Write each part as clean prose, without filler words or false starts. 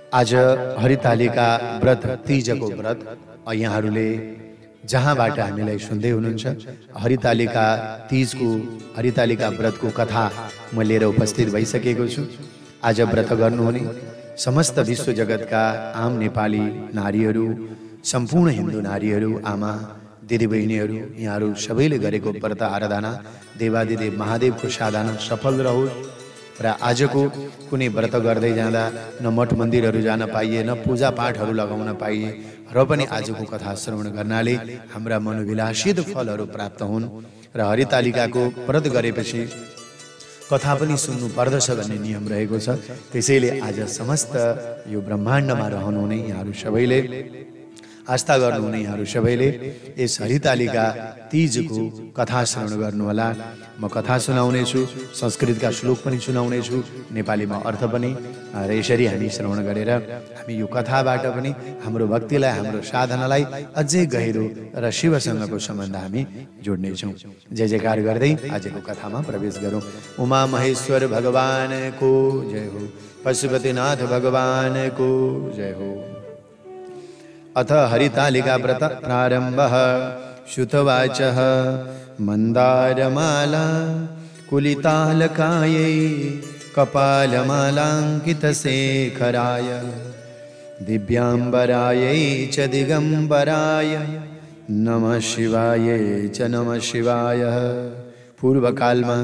आज हरितालिका व्रत तीजको व्रत यहाँहरूले जहाँबाट हामीलाई सुन्दै हुनुहुन्छ हरितालिका तीजको हरितालिका व्रतको कथा म लिएर उपस्थित भइसकेको छु। आज व्रत गर्नुहुने समस्त विश्व जगतका आम नेपाली नारीहरू, सम्पूर्ण हिन्दू नारीहरू, आमा दिदीबहिनीहरू, यहाँहरू सबैले गरेको व्रत आराधना देवादिदेव महादेवको साधना सफल रहोस् र आजको कुनै व्रत गर्दै जाँदा न मठ मन्दिरहरू जान पाइए, न पूजा पाठहरू लगाउन पाइए, र पनि आजको कथा श्रवण गर्नाले हाम्रा मनोभिलाषित फलहरू प्राप्त हुन् र हरितालिकाको व्रत गरेपछि कथा पनि सुन्नु पर्दछ भन्ने नियम रहेको छ। त्यसैले आज समस्त यो ब्रह्माण्डमा रहनुहुने यहाँहरू सबैले आस्था गर्नुहुने यहाँहरू सबैले यस हरितालिका तीजको कथा श्रवण गर्नुहोला। म कथा सुनाउनेछु, संस्कृतका श्लोक पनि सुनाउनेछु, नेपालीमा अर्थ पनि, र यसरी हामी श्रवण गरेर हामी यो कथाबाट पनि हाम्रो भक्तिलाई, हाम्रो साधनालाई अझै गहिरो र शिवसँगको सम्बन्ध हामी जोड्नेछौँ। जय जयकार गर्दै आजको कथामा प्रवेश गरौँ। उमा महेश्वर भगवानको जय हो, पशुपतिनाथ भगवानको जय हो। अथ हरितालिका व्रत प्रारम्भः। श्रुतवाचः मन्दारमाला कुलितालकायै कपालमालाङ्कितशेखराय दिव्याम्बरायै च दिगम्बराय नमः शिवायै च नमः शिवाय। पूर्वकालमा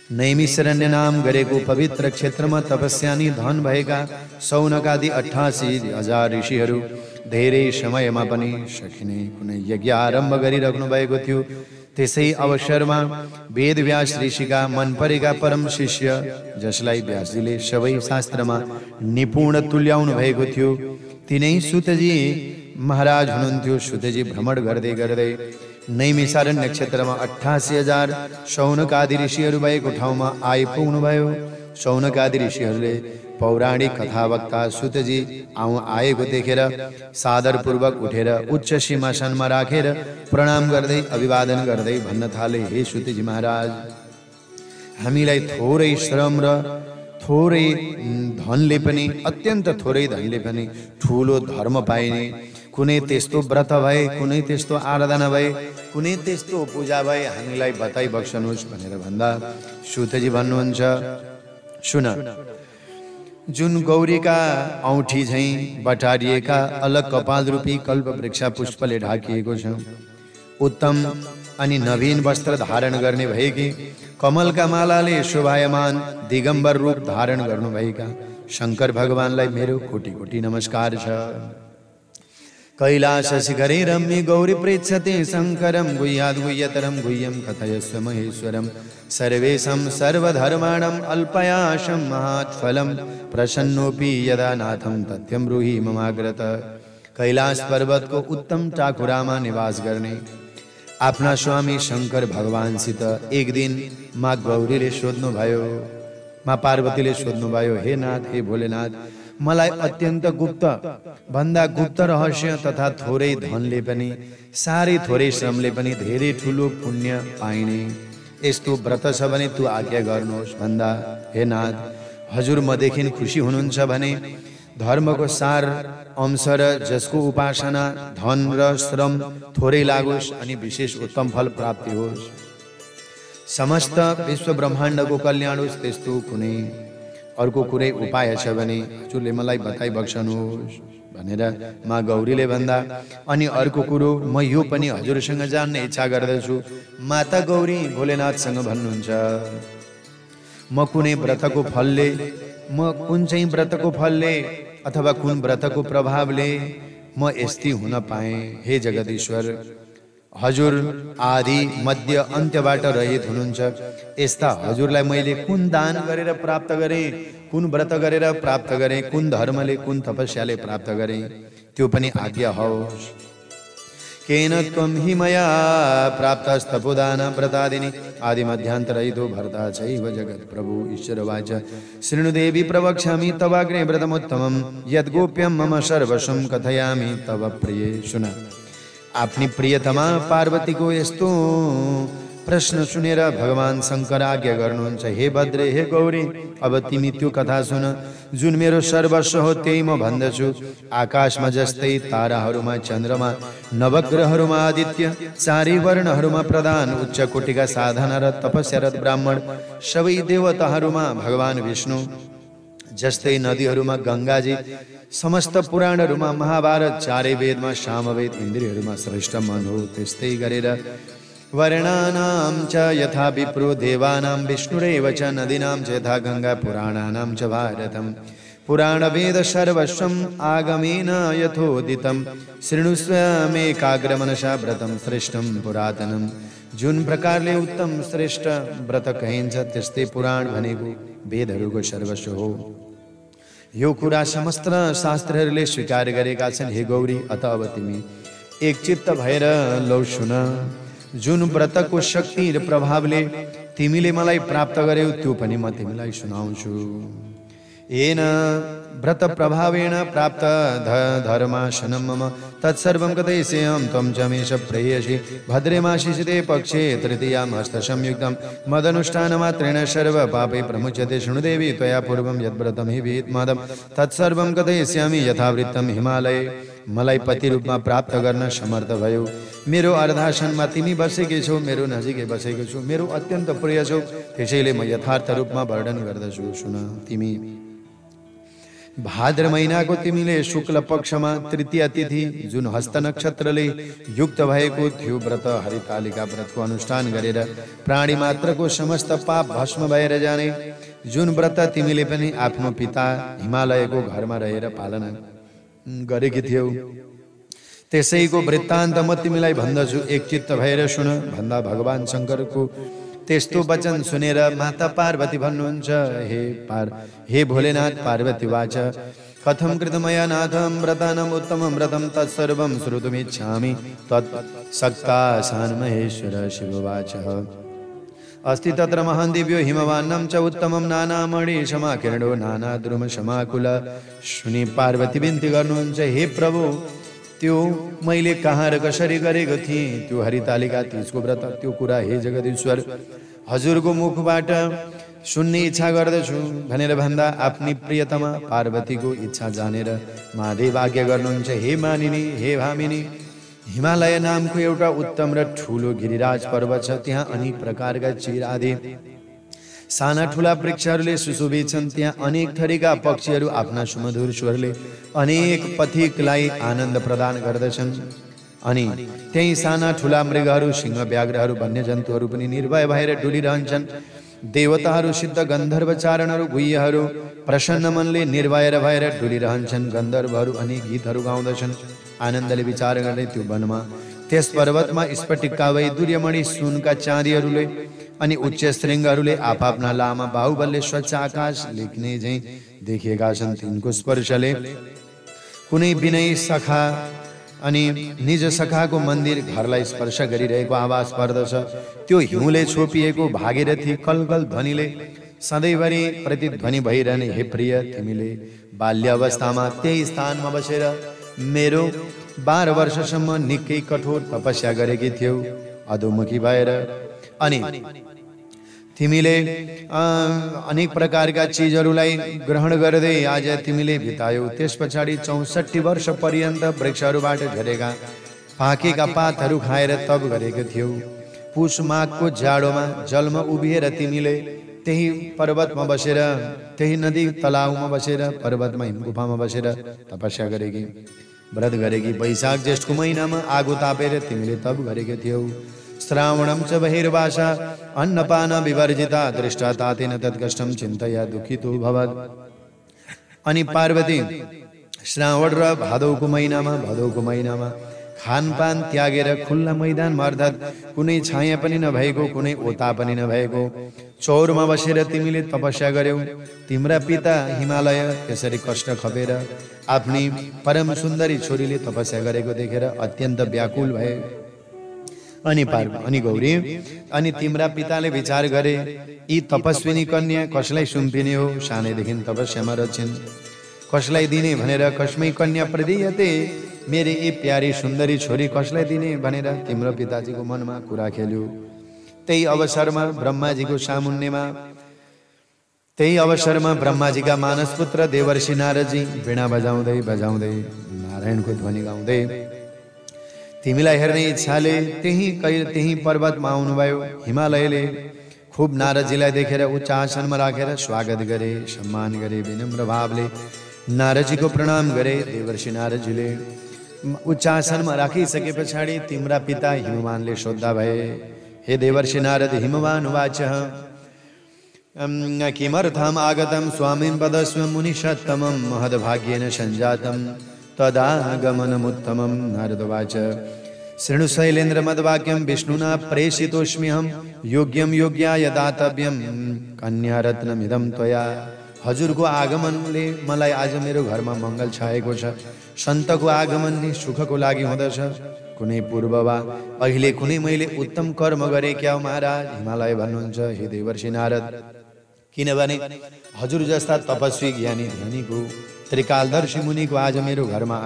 नैमिषारण्य नाम गरेको पवित्र क्षेत्रमा तपस्यानी धन भएका सौनकादि 88,000 ऋषिहरू धेरै समयमा पनि सकिने कुनै यज्ञ आरम्भ गरिराख्नु भएको थियो। त्यसै अवसरमा वेदव्यास ऋषिका मन परेका परम शिष्य, जसलाई व्यासजीले सबै शास्त्रमा निपुण तुल्याउनु भएको थियो, तिनै सुतजी महाराज हुनुहुन्थ्यो। सुतजी भ्रमण गर्दै गर्दै नैमिषारण्य क्षेत्रमा 88,000 सौनकादि ऋषिहरू भएको ठाउँमा आइपुग्नुभयो। सौनकादि ऋषिहरूले पौराणिक कथावक्ता सुतजी आएको देखेर सादरपूर्वक उठेर उच्च सिंहासनमा राखेर प्रणाम गर्दै अभिवादन गर्दै भन्न थाले, हे सुतजी महाराज, हामीलाई थोरै श्रम र थोरै धनले पनि, अत्यन्त थोरै धनले पनि ठुलो धर्म पाइने कुनै त्यस्तो व्रत भए, कुनै त्यस्तो आराधना भए, कुनै त्यस्तो पूजा भए हामीलाई बताइ बक्सनुहोस् भनेर भन्दा सुतजी भन्नुहुन्छ, सुन, जुन गौरीका औँठी झैं बटारिएका अलग कपाल रूपी कल्प वृक्ष पुष्पले ढाकिएको छ, उत्तम अनि नवीन वस्त्र धारण गर्ने भएकी, कमलका मालाले शोभायमान दिगम्बर रूप धारण गर्नुभएका शंकर भगवानलाई मेरो कोटि कोटि नमस्कार छ। कैलास शिखरे रम्य गौरी प्रेक्षते शंकरम गुह्याद् गुह्यतरम गुह्यम कथयस्व महेश्वरम सर्वेशं सर्वधर्माणं अल्पयाशं महात्फलं प्रसन्नोपि यदा नाथं तथ्यं ब्रूहि ममाग्रत। कैलाश पर्वत को उत्तम टाकुरामा निवास गर्ने आफ्ना स्वामी शंकर भगवानसित एक दिन माँ गौरीले सोध्नुभयो, माँ पार्वतीले सोध्नुभयो, हे नाथ, हे भोलेनाथ, मलाई अत्यन्त गुप्त भन्दा गुप्त रहस्य तथा थोरै धनले पनि, साह्रै थोरै श्रमले पनि धेरै ठुलो पुण्य पाइने यस्तो व्रत छ भने तू आज्ञा गर्नुहोस् भन्दा, हे नाथ, हजुर मदेखि खुसी हुनुहुन्छ भने धर्मको सार अंश र जसको उपासना धन र श्रम थोरै लागोस् अनि विशेष उत्तम फल प्राप्ति होस्, समस्त विश्व ब्रह्माण्डको कल्याण होस्, त्यस्तो कुनै अर्को कुनै उपाय छ भने हजुरले मलाई बताइ बक्सनुहोस् भनेर माँ गौरीले भन्दा, अनि अर्को कुरो म यो पनि हजुरसँग जान्ने इच्छा गर्दछु। माता गौरी भोलेनाथसँग भन्नुहुन्छ, म कुनै व्रतको फलले, म कुन चाहिँ व्रतको फलले अथवा कुन व्रतको प्रभावले म यस्ती हुन पाएँ, हे जगदीश्वर, हजुर आदि मध्य अन्त्यबाट रहित हुनुहुन्छ, यस्ता हजुरलाई मैले कुन दान गरेर प्राप्त गरेँ, कुन व्रत गरेर प्राप्त गरेँ, कुन धर्मले, कुन तपस्याले प्राप्त गरेँ, त्यो पनि आज्ञा होस्। केन त्वं हि मया प्राप्तस्तपोदान व्रतादिनि आदिमध्यान्तरहितो भर्ता चैव जगत् प्रभु। ईश्वरवाच शृणुदेवी प्रवक्ष्यामि तवाग्रे व्रतमुत्तमं यद्गोप्यं मम सर्वस्वं कथयामि तव प्रिये। सुन, अपनी प्रियतमा पार्वती को यस्तो प्रश्न सुनेर भगवान शंकर आज्ञा गर्नुहुन्छ, हे भद्रे हे गौरी, अब तिमी त्यो कथा सुन जुन मेरो सर्वस्व हो त्यही म भन्दछु। आकाशमा जस्तै ताराहरूमा चन्द्रमा, नवग्रहहरूमा आदित्य, चारै वर्णहरूमा प्रधान, उच्च कोटिका साधना र तपस्यारत ब्राह्मण, सबै देवताहरूमा भगवान विष्णु, जस्तै नदीहरूमा गंगाजी, समस्त पुराणहरूमा महाभारत, चारै वेदमा सामवेद, इन्द्रियहरूमा श्रेष्ठ मन हो त्यस्तै गरेर वर्णानां च यथा विप्रो देवानां विष्णुरेव च, नदीनां च यथा गंगा, पुराणानां च भारतम्, पुराणवेद सर्वस्वम् आगमेन यथोदितं, शृणुष्व मेकाग्रमनसा व्रतं श्रेष्ठं पुरातनं। जुन प्रकारले उत्तम श्रेष्ठ व्रत कहिन्छ त्यस्तै पुराण भनेको वेदहरूको सर्वस्व हो। यो कुरा समस्त शास्त्रहरूले स्वीकार गरेका छन्। हे गौरी, अत अब तिमी एकचित्त भएर लौ सुन। जुन व्रतको शक्ति र प्रभावले तिमीले मलाई प्राप्त गर्यौ त्यो पनि म तिमीलाई सुनाउँछु। येन व्रत प्रभावेण प्राप्त धर्माशनं मम तत्सर्वं कथयिष्यामि त्वं च मे प्रेयसि। भद्रे मासिषते पक्षे तृतीयां हस्तसंयुक्तं मदनुष्ठानमात्रेण सर्व पापे प्रमुच्यते। शृणुदेवी त्वया पूर्वं यद्व्रतं हि विहितमदं तत्सर्वं कथयिष्यामि यथावृत्तं हिमालये। मलाई पति रूपमा प्राप्त गर्न समर्थ भयो। मेरो अर्धासनमा तिमी बसेकी छौ, मेरो नजिकै बसेको छु, मेरो अत्यन्त प्रिय छौ, त्यसैले म यथार्थ रूपमा वर्णन गर्दछु। सुन, तिमी भाद्र महिनाको तिमीले शुक्ल पक्षमा तृतीय तिथि जुन हस्त नक्षत्रले युक्त भएको थियो व्रत हरितालिका व्रतको अनुष्ठान गरेर प्राणी मात्रको समस्त पाप भस्म भएर जाने जुन व्रत तिमीले पनि आफ्नो पिता हिमालयको घरमा रहेर पालना गरेकी थियौ त्यसैको वृत्तान्त म तिमीलाई भन्दछु। एकचित्त भएर सुन भन्दा भगवान शंकरको त्यस्तो वचन सुनेर माता पार्वती भन्नुहुन्छ, हे भोलेनाथ। पार्वती वाच, कथं कृतमया नाथं व्रतानाम् उत्तमं व्रतं तत्सर्वं श्रोतुमिच्छामि तत्सक्ता महेश्वर शिववाच। अस्ति तत्र महान् दिव्यो हिमवान्नं च उत्तमं नानामणि समाकिरणो नानाद्रुम समाकुल। सुनि पार्वती बिन्ती गर्नुहुन्छ, हे प्रभु, त्यो मैले कहाँ र कसरी गरेको थिएँ त्यो हरितालिका तीजको व्रत, त्यो कुरा हे जगदीश्वर हजुरको मुखबाट सुन्ने इच्छा गर्दछु भनेर भन्दा आफ्नी प्रियतमा पार्वतीको इच्छा जानेर महादेव आज्ञा गर्नुहुन्छ, हे मानिनी, हे भामिनी, हिमालय नामको एउटा उत्तम र ठुलो गिरिराज पर्वत छ। त्यहाँ अनेक प्रकारका चिर आदि साना ठुला वृक्षहरूले सुशोभित छन्। त्यहाँ अनेक थरीका पक्षीहरू आफ्ना सुमधुर स्वरले अनेक पथिकलाई आनन्द प्रदान गर्दछन्। अनि त्यही साना ठुला मृगहरू, सिंह, व्याघ्रहरू, वन्यजन्तुहरू पनि निर्भय भएर डुलिरहन्छन्। देवताहरू, सिद्ध गन्धर्व, चारणहरू, गुह्यहरू प्रसन्न मनले निर्भय भएर डुलिरहन्छन्। गन्धर्वहरू अनेक गीतहरू गाउँदछन्। आनन्दले विचार गर्ने त्यो वनमा त्यस पर्वतमा स्फटिकका वैदुर्यमणि सुनका चाँदीहरूले अनि उच्च श्रृङ्गहरूले आफ्ना लामा बाहुबलले स्वच्छ आकाश लेख्ने झैं देखिएका छन्। तिनको स्पर्शले कुनै विनयी सखा अनि निज सखाको मन्दिर घरलाई स्पर्श गरिरहेको आवाज पर्दछ। त्यो हिउँले छोपिएको भागीरथी कलकल ध्वनिले सधैँभरि प्रतिध्वनि भइरहने। हे प्रिय, तिमीले बाल्य अवस्थामा त्यही स्थानमा बसेर मेरो 12 वर्षसम्म निकै कठोर तपस्या गरेकी थियौ अधोमुखी भएर। अनि तिमीले अनेक प्रकारका चीजहरूलाई ग्रहण गर्दै आज तिमीले बितायौ। त्यस पछाडि 64 वर्ष पर्यन्त वृक्षहरूबाट झरेका पाकेका पातहरू खाएर तप गरेको थियौ। पुष माघको जाडोमा जलमा उभिएर तिमीले त्यही पर्वतमा बसेर, त्यही नदी तलाउमा बसेर, पर्वतमा हिमगुफामा बसेर तपस्या गरेकी, व्रत गरेकी। वैशाख ज्येष्ठको महिनामा आगो तापेर तिमीले तप गरेको थियौ। श्रावणं च बहिर्वासा अन्नपान विवर्जिता दृष्टा तातेन तत्कष्टं चिन्तया दुखितो भवत्। अनि पार्वती श्रावण र भादौको महिनामा खानपान त्यागेर खुल्ला मैदानमा अर्थात् कुनै छाया पनि नभएको, कुनै ओता पनि नभएको चौरमा बसेर तिमीले तपस्या गर्यौ। तिम्रा पिता हिमालय त्यसरी कष्ट खपेर आफ्नी परम सुन्दरी छोरीले तपस्या गरेको देखेर अत्यन्त व्याकुल भए। अनि गौरी, अनि तिम्रा पिताले विचार गरे, यी तपस्विनी कन्या कसलाई सुम्पिने हो? सानैदेखि तपस्यामा रहिन्छन्, कसलाई दिने भनेर कस्मै कन्या प्रदीयते, मेरी यी प्यारी सुन्दरी छोरी कसलाई दिने भनेर तिम्रो पिताजीको मनमा कुरा खेल्यो। त्यही अवसरमा ब्रह्माजीको सामुन्नेमा त्यही अवसरमा ब्रह्माजीका मानस पुत्र देवर्षि नारदजी वीणा बजाउँदै बजाउँदै नारायणको ध्वनि गाउँदै तिमीलाई हेर्ने इच्छाले त्यही पर्वतमा आउनुभयो। हिमालयले खूब नारदजीलाई देखेर उच्च आसनमा राखेर स्वागत गरे, सम्मान गरे। विनम्र भावले नारदजीको प्रणाम गरे। देवर्षि नारदजीले उच्च आसनमा राखिसके पछाडि तिम्रा पिता हिमवानले सोध्दा भए, हे देवर्षि नारद, हिमवान उवाच किमर्थम् आगतं स्वामिन् वदस्व मुनिषत्तमं महद्भाग्येन सञ्जातं तदागमनमुत्तमं। नारद उवाच शृणु शैलेन्द्र मद्वाक्यं विष्णुना प्रेषितोऽस्म्यहं योग्यं योग्याय दातव्यं कन्यारत्नमिदं त्वया। हजुरको आगमनले मलाई आज मेरो घरमा मङ्गल छाएको छ। सन्तको आगमनले सुखको लागि हुँदछ। कुनै पूर्व वा अहिले कुनै मैले उत्तम कर्म गरे क्या हो महाराज? हिमालय भन्नुहुन्छ, हे देवर्षि नारद, किनभने हजुर जस्ता तपस्वी ज्ञानी ध्यानीको त्रिकालदर्शी मुनिको आज मेरो घरमा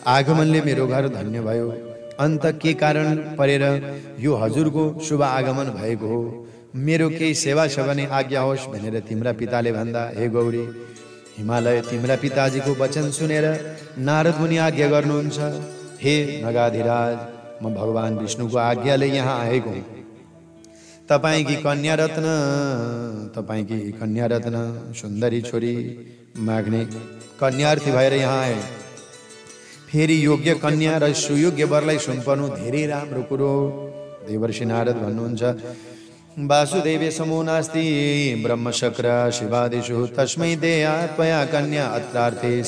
आगमनले मेरो घर धन्य भयो। अन्त के कारण परेर यो हजुरको शुभ आगमन भएको हो? मेरो केही सेवा छ भने आज्ञा होस् भनेर तिम्रा पिताले भन्दा, हे गौरी, हिमालय तिम्रा पिताजीको वचन सुनेर नारद मुनि आज्ञा गर्नुहुन्छ। हे नगाधिराज, म भगवान विष्णुको आज्ञाले यहाँ आएको हुँ। तपाईकी कन्या रत्न सुन्दरी छोरी माग्ने कन्यार्थी भएर यहाँ आए। फेरि योग्य कन्या र सुयोग्य वरलाई सुम्पनु धेरै राम्रो कुरो। देवर्षि नारद भन्नुहुन्छ, वासुदेवे समो नास्ति ब्रह्मशक्र शिवादिषु तस्मै देया त्वया कन्या अत्रार्थे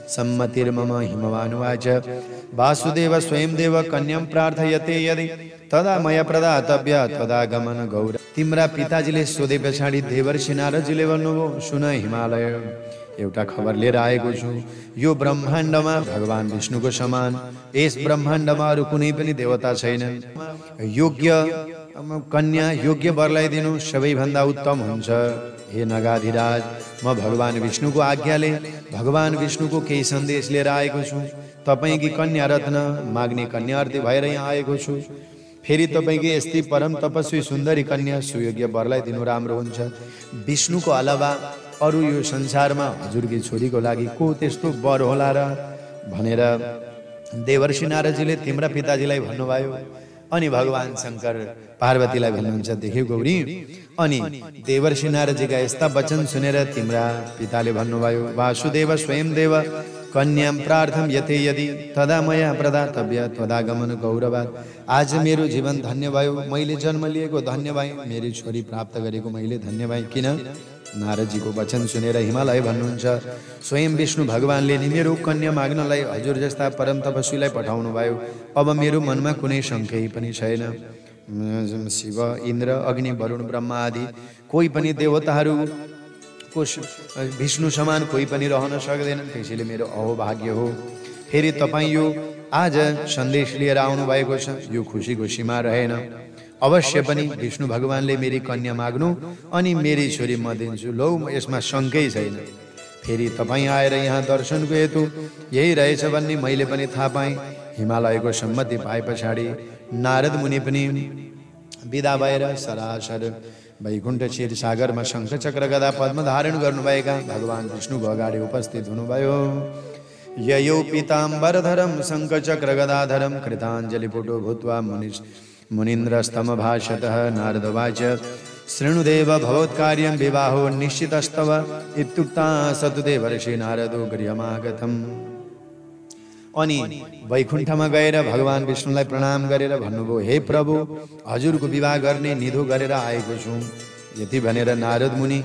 सम्मतिर्मम। हिमवानुवाच वासुदेव स्वयं देव कन्यां प्रार्थयते यदि तदा मया प्रदातव्य तदागमन गौर। तिम्रा पिताजीले सोधे पछाडि देवर्षि नारदजीले भन्नुभयो, सुन हिमालय, एउटा खबर लिएर आएको छु। यो ब्रह्माण्डमा भगवान विष्णुको समान यस ब्रह्माण्डमा अरू कुनै पनि देवता छैन। योग्य कन्या योग्य वरलाई दिनु सबैभन्दा उत्तम हुन्छ। हे नगाधिराज, म भगवान विष्णुको आज्ञाले भगवान विष्णुको केही सन्देश लिएर आएको छु। तपाईकी कन्या रत्न माग्ने कन्यार्थी भएर यहाँ आएको छु। फेरि तपाईकी यस्तै परम तपस्वी सुन्दरी कन्या सुयोग्य वरलाई दिनु राम्रो हुन्छ। विष्णुको अलावा अरू यो संसारमा हजुरकी छोरीको लागि को त्यस्तो वर होला र भनेर देवर्षि नारदजीले तिम्रा पिताजीलाई भन्नुभयो। अनि भगवान शंकर पार्वतीलाई भन्नुहुन्छ, देख्यौ गौरी, अनि देवर्षि नारदजीका यस्ता वचन सुनेर तिम्रा पिताले भन्नुभयो, वासुदेव स्वयं देव कन्यां प्रार्थम यते यदि तदा मया प्रदातव्य तदागमन गौरवात्। आज मेरो जीवन धन्य भयो, मैले जन्म लिएको धन्य भएँ, मेरी छोरी प्राप्त गरेको मैले धन्य भएँ। किन? नारदजीको वचन सुनेर हिमालय भन्नुहुन्छ, स्वयं विष्णु भगवानले नि मेरो कन्या माग्नलाई हजुर जस्ता परम तपस्वीलाई पठाउनु भयो। अब मेरो मनमा कुनै शङ्कै पनि छैन। शिव, इन्द्र, अग्नि, वरुण, ब्रह्मा आदि कोही पनि देवताहरू विष्णु समान कोही पनि रहन सक्दैनन्। त्यसैले मेरो अहोभाग्य हो। फेरि तपाईँ यो आज सन्देश लिएर आउनु भएको छ, यो खुसीको सीमा रहेन। अवश्य पनि विष्णु भगवानले मेरी कन्या माग्नु अनि मेरी छोरी म दिन्छु, लौ यसमा शङ्कै छैन। फेरि तपाईँ आएर यहाँ दर्शनको हेतु यही रहेछ भन्ने मैले पनि थाहा पाएँ। हिमालयको सम्मति पाए पछाडि नारद मुनि पनि विदा भएर सरासर वैकुण्ठ क्षीर सागरमा शङ्ख चक्र गदा पद्म धारण गर्नुभएका भगवान विष्णुको अगाडि उपस्थित हुनुभयो। ययौ पीताम्बरधरं शङ्ख चक्र गदाधरं कृताञ्जलिपुटो भूत्वा मुनीन्द्रस्तम भाषतः। नारदवाच शृणुदेव भवत्कार्यं विवाहो निश्चितस्तव इत्युक्ता सतु देवर्षि नारदो गृहमागतम्। अनि वैकुण्ठमा गएर भगवान विष्णुलाई प्रणाम गरेर भन्नुभयो, हे प्रभु, हजुरको विवाह गर्ने निधो गरेर आएको छु। यति भनेर नारद मुनि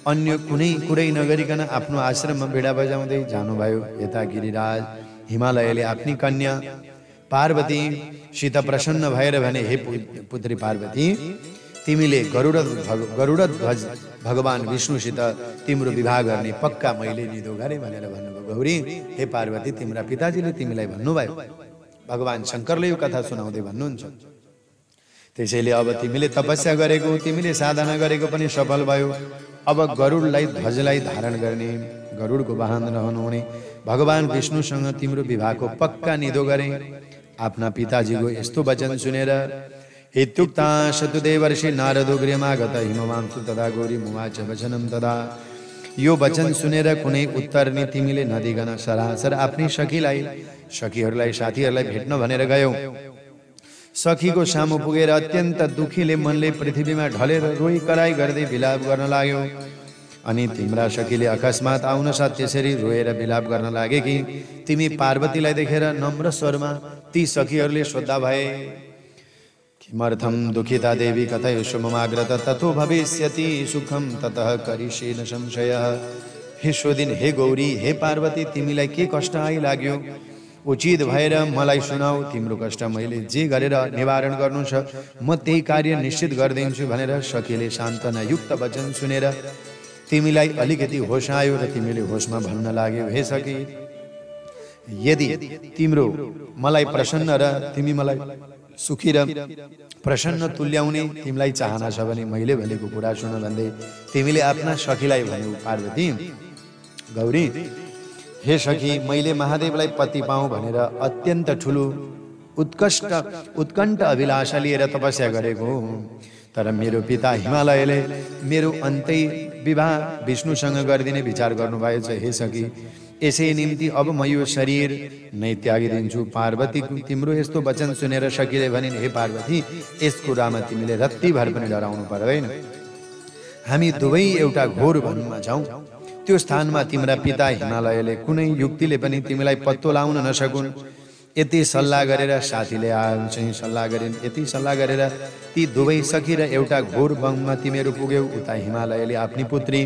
अन्य कुनै कुरै नगरिकन आफ्नो आश्रममा वीणा बजाउँदै जानुभयो। यता गिरिराज हिमालयले आफ्नी कन्या पार्वतीसित प्रसन्न भएर भने, हे पुत्री पार्वती, तिमीले गरुड ध्वज भगवान विष्णुसित तिम्रो विवाह गर्ने पक्का मैले निधो गरेँ भनेर भन्नुभयो। गौरी, हे पार्वती, तिम्रा पिताजीले तिमीलाई भन्नुभयो। भगवान शङ्करले यो कथा सुनाउँदै भन्नुहुन्छ, त्यसैले अब तिमीले तपस्या गरेको, तिमीले साधना गरेको पनि सफल भयो। अब गरुडलाई ध्वजलाई धारण गर्ने, गरुडको वाहन रहनुहुने भगवान विष्णुसँग तिम्रो विवाहको पक्का निधो गरे। आफ्ना पिताजीको यस्तो वचन सुनेर इत्युक्ता शतु देवर्षि नारदो गृहमागत हिमवांसु तदा गौरी मुवाच वचनम तदा। यो वचन सुनेर कुनै उत्तर नि तिमीले नदिकन सरासर आफ्नी सखीहरूलाई साथीहरूलाई भेट्न भनेर गयौ। सखीको सामु पुगेर अत्यन्त दुखीले मनले पृथ्वीमा ढलेर रोई कराई गर्दै विलाप गर्न लाग्यो। अनि तिम्रा सखीले अकस्मात आउन साथ त्यसरी रोएर विलाप गर्न लागे कि तिमी पार्वतीलाई देखेर नम्र स्वरमा ती सखीहरूले सोद्धा भए, किमर्थम दुखिता देवी कथयस्व ममाग्रत ततो भविष्यति सुखम ततः करिष्ये न संशयः। हे सोधिन्, हे गौरी, हे पार्वती, तिमीलाई के कष्ट आइलाग्यो? उचित भएर मलाई सुनाऊ। तिम्रो कष्ट मैले जे गरेर निवारण गर्नु छ म त्यही कार्य निश्चित गरिदिन्छु भनेर सखीले सान्त्वनायुक्त वचन सुनेर तिमीलाई अलिकति होस आयो र तिमीले होसमा भन्न लाग्यो, हे सखी, यदि तिम्रो मलाई प्रसन्न र तिमी मलाई सुखी र प्रसन्न तुल्याउने तिमीलाई चाहना छ भने मैले भनेको कुरा सुन भन्दै तिमीले आफ्ना सखीलाई भन्यौ, पार्वती, गौरी, हे सखी, मैले महादेवलाई पति पाऊँ भनेर अत्यन्त ठुलो उत्कण्ठ अभिलाषा लिएर तपस्या गरेको, तर मेरो पिता हिमालयले मेरो अन्तै विवाह विष्णुसँग गरिदिने विचार गर्नुभएछ। हे सखी, यसै निम्ति अब म यो शरीर नै त्यागिदिन्छु। पार्वती, तिम्रो यस्तो वचन सुनेर सखीले भनिन्, हे पार्वती, यस कुरामा तिमीले रत्तिभर पनि डराउनु पर्दैन। हामी दुवै एउटा घोर वनमा जाउँ। त्यो स्थानमा तिम्रा पिता हिमालयले कुनै युक्तिले पनि तिमीलाई पत्तो लाउन नसकुन्। यति सल्लाह गरेर साथीले चाहिँ सल्लाह गरिन्। यति सल्लाह गरेर ती दुवै सखी र एउटा घोर वनमा तिमीहरू पुग्यौ। उता हिमालयले आफ्नी पुत्री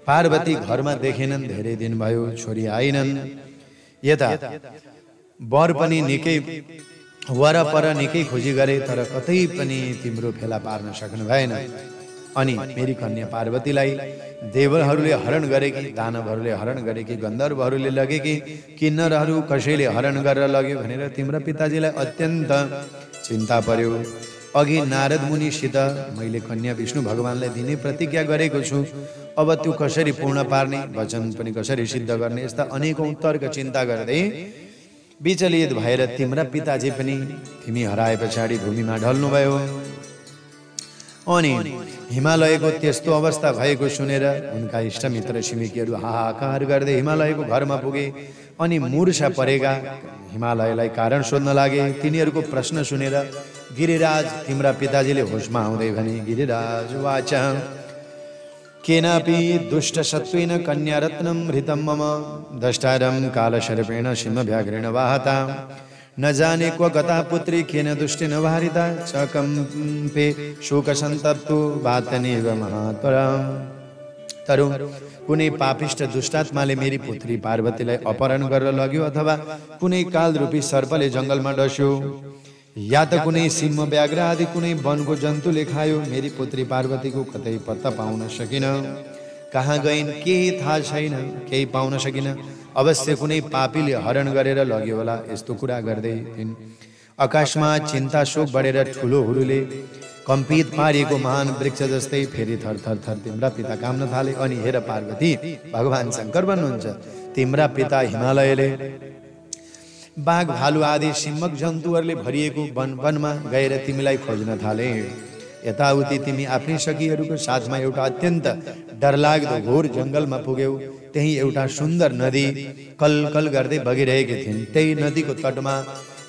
पार्वती घरमा देखेनन्। धेरै दिन भयो, छोरी आइनन्। यता वर पनि निकै वरपर निकै खोजी गरे, तर कतै पनि तिम्रो फेला पार्न सक्नु भएन। अनि मेरी कन्या पार्वतीलाई देवहरूले हरण गरे कि दानवहरूले हरण गरे कि गन्धर्वहरूले लगे कि किन्नरहरू कसैले हरण गरेर लग्यो भनेर तिम्रो पिताजीलाई अत्यन्त चिन्ता पर्यो। अघि नारद मुनिसित मैले कन्या विष्णु भगवानलाई दिने प्रतिज्ञा गरेको छु। अब त्यो कसरी पूर्ण पार्ने, वचन पनि कसरी सिद्ध गर्ने, यस्ता अनेकौं तर्क चिन्ता गर्दै विचलित भएर तिम्रा पिताजी पनि तिमी हराए पछाडि भूमिमा ढल्नुभयो। अनि हिमालयको त्यस्तो अवस्था भएको सुनेर उनका इष्टमित्र छिमेकीहरू हाहाकार गर्दै हिमालयको घरमा पुगे। अनि मूर्छा परेका हिमालयलाई कारण सोध्न लागे। तिनीहरूको प्रश्न सुनेर गिरिराज तिम्रा पिताजीले होसमा आउँदै भने, गिरिराज वाचा केनापि दुष्ट सत्वेन कन्या रत्नम हृतम मम दष्टारम कालशर्पेण सिंहव्याघ्रेण वाहता न जाने क्व गता पुत्री केन दुष्टेन वारिता चकम्पे शोक संतप्तो वातनेव महातरम। तरु कुनै पापिष्ट दुष्टात्माले मेरी पुत्री पार्वतीलाई अपहरण गरेर लग्यो, अथवा कुनै कालरूपी सर्पले जंगलमा डस्यो, या त कुनै सिंह व्याघ्र आदि कुनै वनको जन्तुले खायो। मेरी पुत्री पार्वतीको कतै पत्ता पाउन सकिन। कहाँ गइन् केही थाहा छैन, केही पाउन सकिन। अवश्य कुनै पापीले हरण गरेर लग्यो होला। यस्तो कुरा गर्दै आकाशमा चिन्ता शोक बढेर ठुलो हुरुले कम्पित पारिएको महान वृक्ष जस्तै फेरि थरथर थर तिम्रा पिता काम्न थाले। अनि हेर पार्वती, भगवान शंकर भन्नुहुन्छ, तिम्रा पिता हिमालयले बाघ भालु आदि सिंहक जन्तुहरूले भरिएको वनमा गएर तिमीलाई खोज्न थाले। यताउति तिमी आफ्नै सखीहरूको साथमा एउटा अत्यन्त डरलाग्दो घोर जंगलमा पुग्यौ। त्यही एउटा सुन्दर नदी कलकल गर्दै बगिरहेकी थिइन्। त्यही नदीको तटमा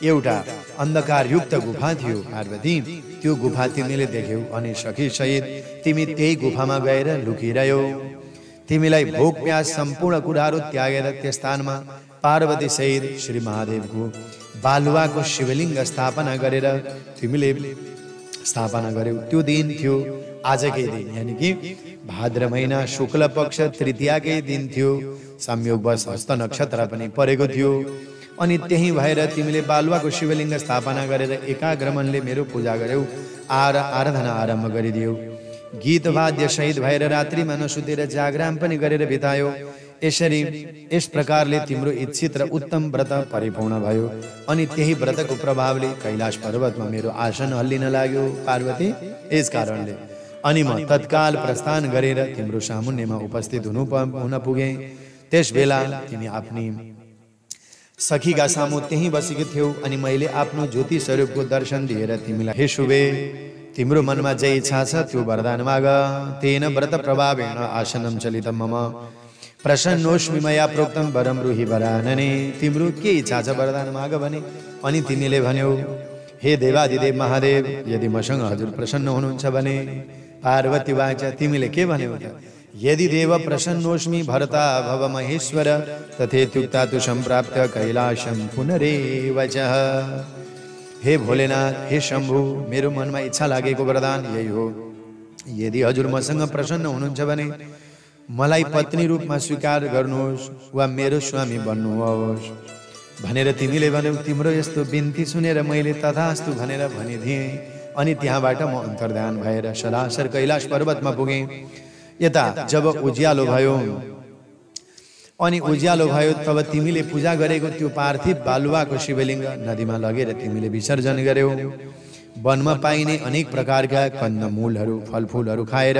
एउटा अन्धकारयुक्त गुफा थियो। पार्वती, त्यो गुफा तिमीले देख्यौ अनि सखी सहित तिमी त्यही गुफामा गएर लुकिरह्यौ। तिमीलाई भोक प्यास सम्पूर्ण कुराहरू त्यागेर त्यस स्थानमा पार्वती सहित श्री महादेवको बालुवाको शिवलिङ्ग स्थापना गरेर तिमीले स्थापना गर्यौ। त्यो दिन थियो आजकै दिन, यानी कि भाद्र महिना शुक्ल पक्ष तृतीयाकै दिन थियो। संयोगवश हस्त नक्षत्र पनि परेको थियो। अनि त्यही भएर तिमीले बालुवाको शिवलिङ्ग स्थापना गरेर एकाग्र मनले मेरो पूजा गर्यौ, आराधना आरम्भ गरिदियौ। गीत वाद्य सहित भएर रात्रिमा नसुतेर जागराम पनि गरेर बितायो। यसरी यस प्रकारले तिम्रो इच्छित र उत्तम व्रत परिपूर्ण भयो। अनि त्यही व्रतको प्रभावले कैलाश पर्वतमा मेरो आसन हल्लिन लाग्यो। पार्वती, यस कारणले अनि म तत्काल प्रस्थान गरेर तिम्रो सामुन्नेमा उपस्थित हुन पुगे। त्यस बेला तिमी आफ्नी सखीका सामु त्यही बसेको थियौ अनि मैले आफ्नो ज्योति स्वरूपको दर्शन दिएर तिमीलाई हे शुभे तिम्रो मनमा जे इच्छा छ त्यो वरदान माग तेन व्रत प्रभावेण आसनं चलितम मम प्रसन्नोस्मि मया प्रोक्तम वरम रुहि वरानने तिम्रो के इच्छा छ वरदान माग भने अनि तिमीले भन्यौ हे देवादिदेव महादेव यदि मसँग हजुर प्रसन्न हुनुहुन्छ भने पार्वती वाच तिमीले के भन्यौ त यदि देव प्रसन्नोस्मि भरता भव महेश्वर तथेत्युक्ता तु सम्प्राप्त कैलाशम पुनरेव च हे भोलेनाथ हे शंभु मेरो मनमा इच्छा लागेको वरदान यही हो यदि हजुर मसँग प्रसन्न हुनुहुन्छ भने मलाई पत्नी रूपमा स्वीकार गर्नुहोस् वा मेरो स्वामी बन्नुहोस् भनेर तिमीले भन्यौ तिम्रो यस्तो बिन्ती सुनेर मैले तथास्तु भनेर भनिदिएँ अनि त्यहाँबाट म अन्तर्धान भएर सरासर कैलाश पर्वतमा पुगेँ यता जब उज्यालो भयो अनि उज्यालो भयो तब तिमीले पूजा गरेको त्यो पार्थिव बालुवाको शिवलिङ्ग नदीमा लगेर तिमीले विसर्जन गर्यौ वनमा पाइने अनेक प्रकारका कन्दमूलहरू फलफुलहरू खाएर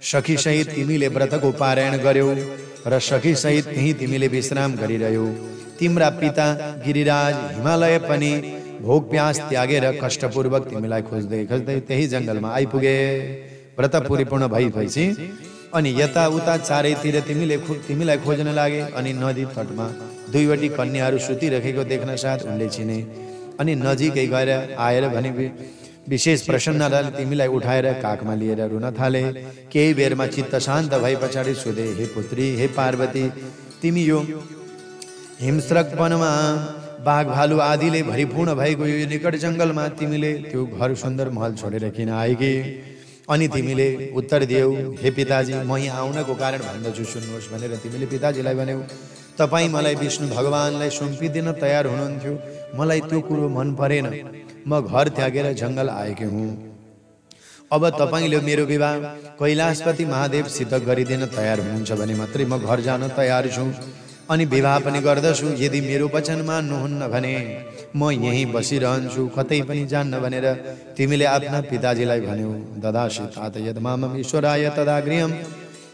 सखी सहित तिमीले व्रतको पारायण गर्यौ र सखी सहित त्यही तिमीले विश्राम गरिरह्यौ तिम्रा पिता गिरिराज हिमालय पनि भोक प्यास त्यागेर कष्टपूर्वक तिमीलाई खोज्दै खोज्दै त्यही जंगलमा आइपुगे व्रत परिपूर्ण भएपछि अनि यता उता चारैतिर तिमीलाई खोज्न लागे अनि नदी तटमा दुईवटी कन्याहरू सुतिरहेको देख्न साथ उनले चिने अनि नजिकै गएर आएर भने विशेष प्रसन्नताले तिमीलाई उठाएर काखमा लिएर रुन थाले केही बेरमा चित्त शान्त भए पछाडि सोधे हे पुत्री हे पार्वती तिमी यो हिमस्रक वनमा बाघ भालु आदिले भरिपूर्ण भएको यो निकट जंगलमा तिमीले त्यो घर सुन्दर महल छोडेर किन आएकी अनि तिमीले उत्तर दियौ हे पिताजी म यहाँ आउनको कारण भन्दछु सुन्नुहोस् भनेर तिमीले पिताजीलाई भन्यौ तपाईँ मलाई विष्णु भगवानलाई सुम्पिदिन तयार हुनुहुन्थ्यो मलाई त्यो कुरो मन परेन म घर त्यागेर जंगल आएकी हुँ अब तपाईले मेरो विवाह कैलाशपति महादेवसित गरिदिन तयार हुनुहुन्छ भने मात्रै म घर जान तयार छु अनि विवाह पनि गर्दछु यदि मेरो वचन मान्नुहुन्न भने म यही बसिरहन्छु कतै पनि जान्न भनेर तिमीले आफ्ना पिताजीलाई भन्यौ ददासि तात यद मामम ईश्वराय तदा गृहम्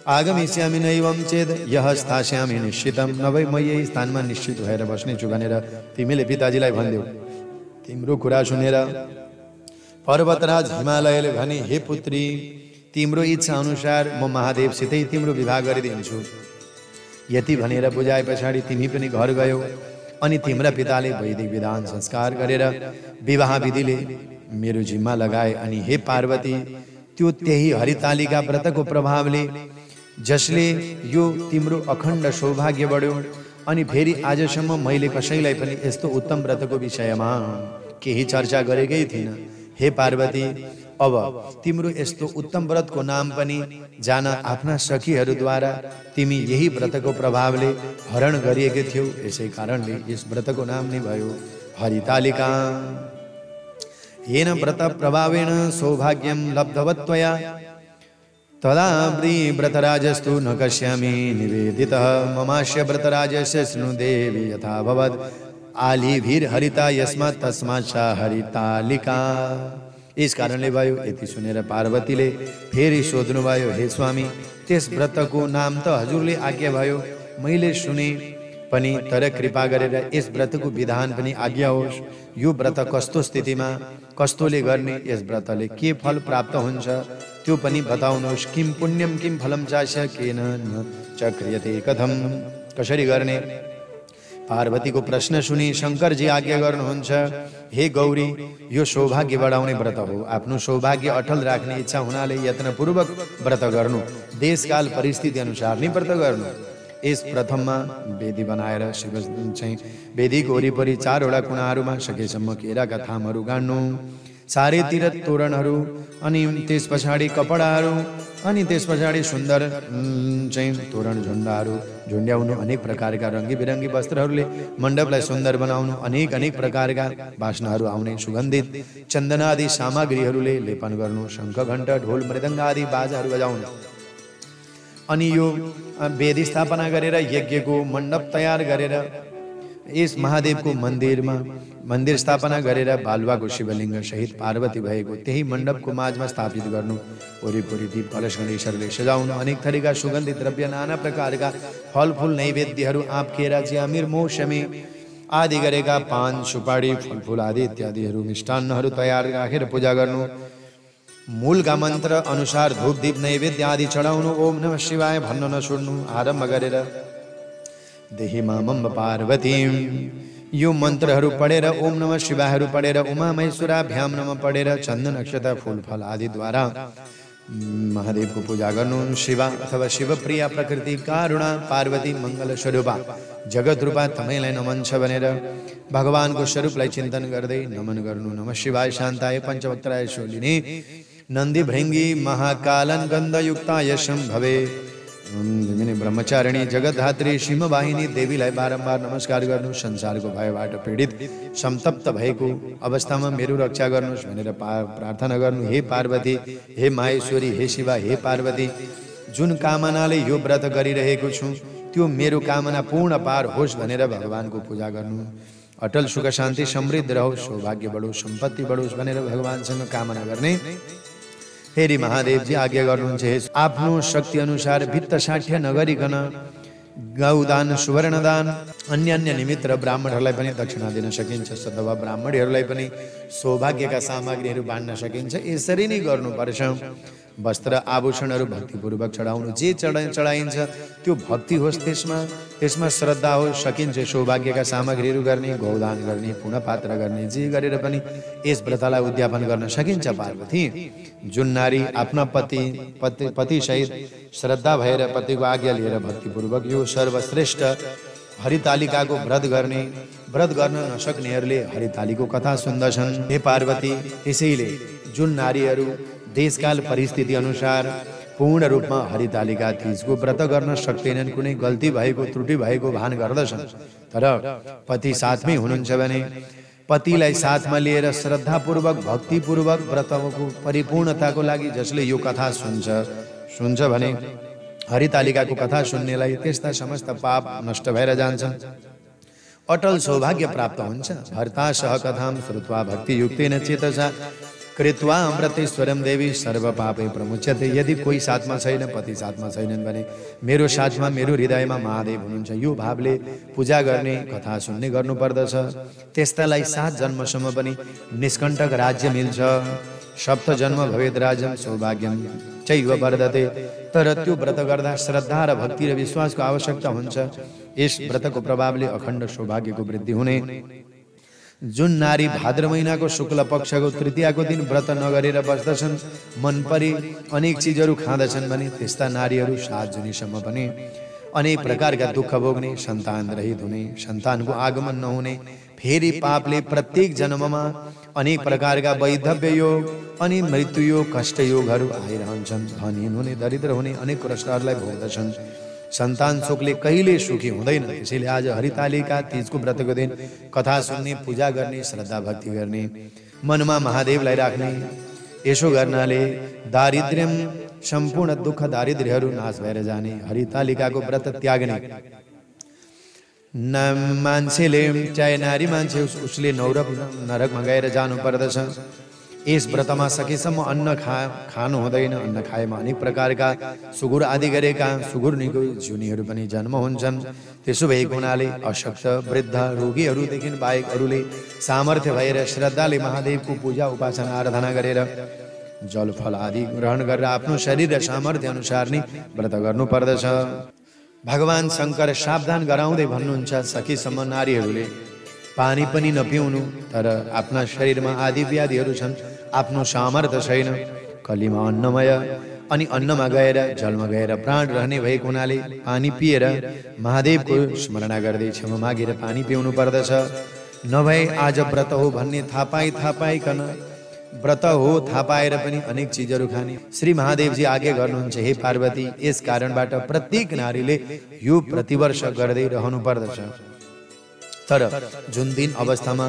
आगमिष्यामि नैवं चेद यह स्थास्यामि निश्चितम नभए म यही स्थानमा निश्चित भएर बस्नेछु भनेर तिमीले पिताजीलाई भन्यौ तिम्रो कुरा सुनेर पर्वतराज हिमालयले भने हे पुत्री तिम्रो इच्छा अनुसार म महादेवसितै तिम्रो विवाह गरिदिन्छु यति भनेर बुझाए पछाडि तिमी पनि घर गयौ अनि तिम्रा पिताले वैदिक विधान संस्कार गरेर विवाह विधिले मेरो जिम्मा लगाए अनि हे पार्वती त्यो त्यही हरितालिका व्रतको प्रभावले जसले यो तिम्रो अखण्ड सौभाग्य बढ्यो अनि फेरि आजसम्म मैले कसैलाई पनि यस्तो उत्तम व्रतको विषयमा केही चर्चा गरेकै थिइन हे पार्वती अब तिम्रो यस्तो उत्तम व्रतको नाम पनि जान आफ्ना सखीहरूद्वारा तिमी यही व्रतको प्रभावले हरण गरिएकै थियौ यसै कारणले यस व्रतको नाम नै भयो हरितालिका येन व्रत प्रभावेण सौभाग्यं लब्धवत्वया तदा व्रतराजस्तु न कस्यामि निवेदितः ममास्य व्रतराजस्य स्नु देवी यथा भवद् आलिभिर हरिता यस्मात् तस्मात् सा हरितालिका इस कारणले भयो यति सुनेर पार्वतीले फेरि सोध्नुभयो हे स्वामी त्यस व्रतको नाम त हजुरले आज्ञा भयो मैले सुने पनि तर कृपा गरेर यस व्रतको विधान पनि आज्ञा होस् यो व्रत कस्तो स्थितिमा कस्तोले गर्ने यस व्रतले के फल प्राप्त हुन्छ त्यो पनि बताउनुहोस् किम पुण्यम किम फलम चास्य केन न चक्रियते कथम कसरी गर्ने पार्वती को प्रश्न सुनी शंकर जी आज्ञा गर्नुहुन्छ हे गौरी यो सौभाग्य बढाउने व्रत हो आफ्नो सौभाग्य अटल राख्ने इच्छा हुनाले यत्नपूर्वक व्रत गर्नु देशकाल परिस्थिति अनुसार नै व्रत गर्नु यस प्रथममा वेदी बनाएर शिव चाहिँ वेदीको वरिपरि चारवटा कुनाहरूमा सकेसम्म केराका थामहरू गाड्नु चारैतिर तोरणहरू अनि त्यस पछाडि कपडाहरू अनि त्यस पछाडि सुन्दर चाहिँ तोरण झुण्डाहरू झुण्ड्याउनु अनेक प्रकारका रङ्गी बिरङ्गी वस्त्रहरूले मण्डपलाई सुन्दर बनाउनु अनेक अनेक प्रकारका वासनाहरू आउने सुगन्धित चन्दनादि सामग्रीहरूले लेपन गर्नु शङ्ख घण्ट ढोल मृदङ्ग आदि बाजाहरू बजाउनु अनि यो वेदी स्थापना गरेर यज्ञको मण्डप तयार गरेर यस महादेवको मन्दिरमा मन्दिर स्थापना गरेर बालुवाको शिवलिङ्ग सहित पार्वती भएको त्यही मण्डपको माझमा स्थापित गर्नु वरिपरि दीप कलश गणेशहरूले सजाउनु अनेक थरीका सुगन्धित द्रव्य नाना प्रकारका फलफुल नैवेद्यहरू आँप केरा चियामिर मौसमी आदि गरेका पान सुपारी फलफुल आदि इत्यादिहरू मिष्टान्नहरू तयार राखेर पूजा गर्नु। मूलका मन्त्र अनुसार धूप दीप नैवेद्य आदि चढाउनु। ओम नमः शिवाय भन्नु नछोड्नु। आरम्भ गरेर देहि मामम्ब पार्वती यो मन्त्रहरू पढेर ओम नमः शिवायहरू पढेर उमा महेश्वराभ्याम नमः पढेर चन्दन अक्षता फूल फल आदिद्वारा महादेवको पूजा गर्नु। शिवा अथवा शिवप्रिया प्रकृति कारुणा पार्वती मङ्गल स्वरूपा जगत रूपा तपाईँलाई नमन छ भनेर भगवानको स्वरूपलाई चिन्तन गर्दै नमन गर्नु। नमः शिवाय शान्ताय पञ्चवक्त्राय शूलिने नन्दी भृङ्गी महाकालन गन्धयुक्ताय शम्भवे ब्रह्मचारिणी जगतधात्री सिंहवाहिनी देवीलाई बारम्बार नमस्कार गर्नु। संसारको भयबाट पीडित संतप्त भएको अवस्थामा मेरो रक्षा गर्नुहोस् भनेर प्रार्थना गर्नु। हे पार्वती, हे माहेश्वरी, हे शिवा, हे पार्वती, जुन कामनाले यो व्रत गरिरहेको छु त्यो मेरो कामना पूर्ण पार होस् भनेर भगवानको पूजा गर्नु। अटल सुख शान्ति समृद्ध रहोस्, सौभाग्य बढोस्, सम्पत्ति बढोस् भनेर भगवानसँग कामना गर्ने। फेरि महादेवजी आज्ञा गर्नुहुन्छ, आफ्नो शक्ति अनुसार वित्त साठ्य नगरिकन गौदान, सुवर्णदान, अन्य अन्य निमित्त र ब्राह्मणहरूलाई पनि दक्षिणा दिन सकिन्छ। अथवा ब्राह्मणहरूलाई पनि सौभाग्यका सामग्रीहरू बाँड्न सकिन्छ। यसरी नै गर्नुपर्छ। वस्त्र आभूषणहरू भक्तिपूर्वक चढाउनु। जे चढाइन्छ त्यो भक्ति होस्, त्यसमा श्रद्धा होस्, सकिन्छ। सौभाग्यका सामग्रीहरू गर्ने, गौदान गर्ने, पुण्यपात्र गर्ने, जे गरेर पनि यस व्रतलाई उद्यापन गर्न सकिन्छ। पार्वती, जुन नारी आफ्ना पतिसहित श्रद्धा भएर पतिको आज्ञा लिएर भक्तिपूर्वक यो सर्वश्रेष्ठ हरितालिकाको व्रत गर्न नसक्नेहरूले हरितालिको कथा सुन्दछन्। हे पार्वती, त्यसैले जुन नारीहरू देशकाल परिस्थिति अनुसार पूर्ण रूपमा हरितालिका तीजको व्रत गर्न सक्दैनन्, कुनै गल्ती भएको त्रुटि भएको भान गर्दछन्, तर पति साथमै हुनुहुन्छ भने पतिलाई साथमा लिएर श्रद्धापूर्वक भक्तिपूर्वक व्रतको परिपूर्णताको लागि जसले यो कथा सुन्छ भने हरितालिकाको कथा सुन्नेलाई त्यस्ता समस्त पाप नष्ट भएर जान्छन्। अटल सौभाग्य प्राप्त हुन्छ। भर्ता सह कथाम श्रुत्वा भक्ति युक्तेन चेतसा कृत्वा अमृतेश्वरम देवी सर्व पापे प्रमुच्यते। यदि कोही साथमा छैन, पति साथमा छैनन् भने मेरो साथमा, मेरो हृदयमा महादेव हुनुहुन्छ, यो भावले पूजा गर्ने, कथा सुन्ने गर्नुपर्दछ। त्यस्तालाई 7 जन्मसम्म पनि निष्कण्टक राज्य मिल्छ। सप्त जन्म भवेद राज्यम सौभाग्यम चैव वर्धते। तर त्यो व्रत गर्दा श्रद्धा र भक्ति र विश्वासको आवश्यकता हुन्छ। यस व्रतको प्रभावले अखण्ड सौभाग्यको वृद्धि हुने। जुन नारी भाद्र महिनाको शुक्ल पक्षको तृतीयाको दिन व्रत नगरेर बस्दछन्, मनपरी अनेक चिजहरू खाँदछन् भने त्यस्ता नारीहरू 7 जुनीसम्म पनि अनेक प्रकारका दुःख भोग्ने, सन्तान रहित हुने, सन्तानको आगमन नहुने, फेरि पापले प्रत्येक जन्ममा अनेक प्रकारका वैधव्य योग अनि मृत्यु योग, कष्ट योगहरू आइरहन्छन्। धनहीन हुने, दरिद्र हुने, अनेक कष्टहरूलाई भोग्दछन्। सन्तान शोकले कहिले सुखी हुँदैन। त्यसैले आज हरितालिका तीजको व्रतको दिन कथा सुन्ने, पूजा गर्ने, श्रद्धा भक्ति गर्ने, मनमा महादेवलाई राख्ने। यसो गर्नाले दारिद्र्यम, सम्पूर्ण दुःख दारिद्र्यहरू नाश भएर जाने। हरितालिकाको व्रत त्याग्ने मान्छेले, चाहे नारी मान्छे उसले नरकमा गएर जानु पर्दछ। यस व्रतमा सकेसम्म अन्न खानु हुँदैन। अन्न खाएमा अनेक प्रकारका सुगुर आदि गरेका सुगुर्नीको जुनीहरू पनि जन्म हुन्छन्। त्यसो भएको हुनाले अशक्त, वृद्ध, रोगीहरूदेखि बाहेक अरूले सामर्थ्य भएर श्रद्धाले महादेवको पूजा उपासना आराधना गरेर जलफल आदि ग्रहण गरेर आफ्नो शरीर र सामर्थ्य अनुसार नै व्रत गर्नुपर्दछ। भगवान शङ्कर सावधान गराउँदै भन्नुहुन्छ, सकेसम्म नारीहरूले पानी पनि नपिउनु। तर आफ्ना शरीरमा आदि व्याधिहरू छन्, आफ्नो सामर्थ्य छैन। कलीमा अन्नमय अनि अन्नमा गएर जलमा गएर प्राण रहने भएको हुनाले पानी पिएर महादेवको स्मरणा गर्दै क्षमा मागेर पानी पिउनु पर्दछ। नभए आज व्रत हो भन्ने थाहा पाइकन व्रत हो थाहा पाएर पनि अनेक चिजहरू खाने। श्री महादेवजी आज्ञा गर्नुहुन्छ, हे पार्वती, यस कारणबाट प्रत्येक नारीले यो प्रतिवर्ष गर्दै रहनु पर्दछ। तर जुन दिन अवस्थामा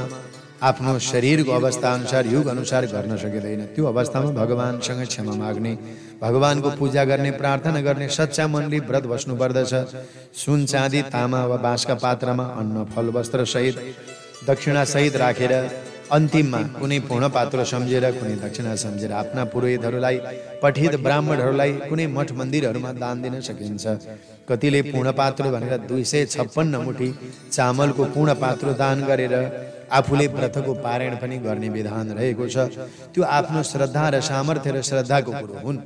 आफ्नो शरीरको अवस्था अनुसार, युग अनुसार गर्न सकिँदैन, त्यो अवस्थामा भगवानसँग क्षमा माग्ने, भगवानको पूजा गर्ने, प्रार्थना गर्ने सच्चा मनले व्रत बस्नु पर्दछ। सुन, चाँदी, तामा वा बाँसका पात्रमा अन्न, फल, वस्त्र सहित दक्षिणा सहित राखेर अन्तिममा कुनै पूर्ण पात्र सम्झेर कुनै दक्षिणा सम्झेर आफ्ना पुरोहितहरूलाई पठित ब्राह्मणहरूलाई कुनै मठ मन्दिरहरूमा दान दिन सकिन्छ। कतिले पूर्ण पात्र भनेर 256 मुठी चामलको पूर्ण पात्र दान गरेर आफूले व्रतको पारायण पनि गर्ने विधान रहेको छ। त्यो आफ्नो श्रद्धा र सामर्थ्य र श्रद्धाको कुरो हुन्।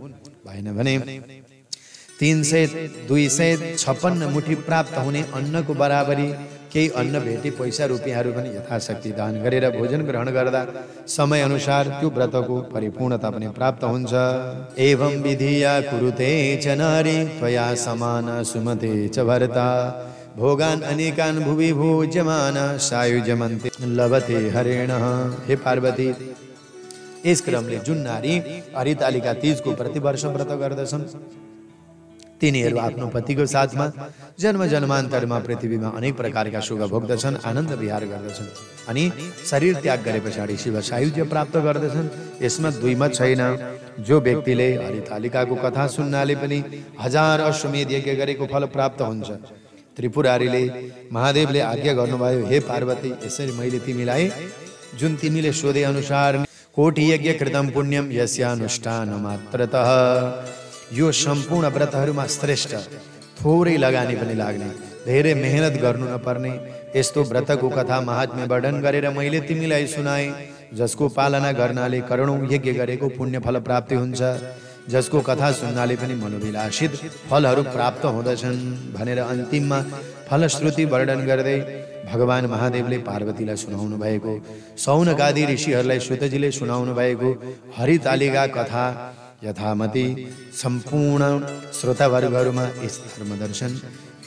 भएन भने 256 मुठी प्राप्त हुने अन्नको बराबरी केही अन्न भेटी पैसा रुपियाँहरू पनि यथाशक्ति दान गरेर भोजन ग्रहण गर्दा समय अनुसार त्यो व्रतको परिपूर्णता पनि प्राप्त हुन्छ। एवं विधिया कुरुते च नारी त्वया समान सुमते च भरता भोगान अनेकान भुवि भोज्यमान सायुज्यमन्ते लभते हरेण। हे पार्वती, यस क्रमले जुन नारी हरितालिका तीजको प्रतिवर्ष व्रत गर्दछन् तिनीहरू आफ्नो पतिको साथमा जन्म जन्मान्तरमा पृथ्वीमा अनेक प्रकारका सुख भोग्दछन्, आनन्द विहार गर्दछन् अनि शरीर त्याग गरे पछाडि शिव सायुज्य प्राप्त गर्दछन्। यसमा दुई मत छैन। जो व्यक्तिले हरितालिकाको कथा सुन्नाले पनि 1000 अश्वमेध यज्ञ गरेको फल प्राप्त हुन्छ। त्रिपुरारीले महादेवले आज्ञा गर्नुभयो, हे पार्वती, यसरी मैले तिमीलाई जुन तिमीले सोधे अनुसार कोटि यज्ञ कृतम पुण्यम यस्यानुष्ठान मात्रतः, यो सम्पूर्ण व्रतहरूमा श्रेष्ठ, थोरै लगानी पनि लाग्ने, धेरै मेहनत गर्नु नपर्ने यस्तो व्रतको कथा महात्म्य वर्णन गरेर मैले तिमीलाई सुनाए, जसको पालना गर्नाले करोडौं यज्ञ गरेको पुण्य फल प्राप्ति हुन्छ, जसको कथा सुन्नाले पनि मनोविलासित फलहरू प्राप्त हुँदछन् भनेर अन्तिममा फलश्रुति वर्णन गर्दै भगवान महादेवले पार्वतीलाई सुनाउनु भएको, सौनकादि ऋषिहरूलाई सुतजीले सुनाउनु भएको हरितालिका कथा यथामति सम्पूर्ण श्रोतावर्गहरूमा यस धर्मदर्शन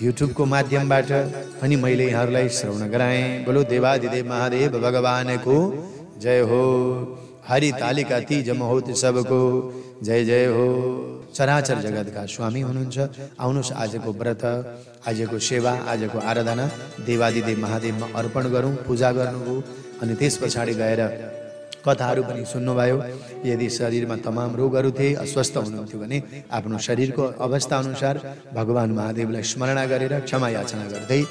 युट्युबको माध्यमबाट पनि मैले यहाँहरूलाई श्रवण गराएँ। बोलो देवादिदेव महादेव भगवानको जय हो। हरितालिका तीज महोत्सवको जय जय हो। चराचर जगतका स्वामी हुनुहुन्छ। आउनुहोस् आजको व्रत, आजको सेवा, आजको आराधना देवादिदेव महादेवमा अर्पण गरौँ। पूजा गर्नुभयो अनि त्यस पछाडि गएर कथाहरू पनि सुन्नुभयो। यदि शरीरमा तमाम रोगहरू थिए, अस्वस्थ हुनुहुन्थ्यो भने आफ्नो शरीरको अवस्था अनुसार भगवान महादेवलाई स्मरण गरेर क्षमा याचना गर्दै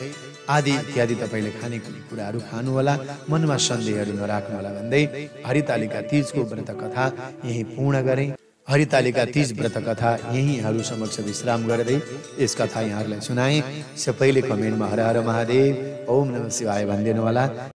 आदि इत्यादि तपाईँले खाने कुराहरू खानुहोला, मनमा सन्देहहरू नराख्नुहोला भन्दै हरितालिका तीजको व्रत कथा यही पूर्ण गरेँ। हरितालिका तीज व्रत कथा यही यहाँहरू समक्ष विश्राम गर्दै यस कथा यहाँहरूलाई सुनाएँ। सबैले कमेन्टमा हर हर महादेव, ओम नमः शिवाय भनिदिनु होला।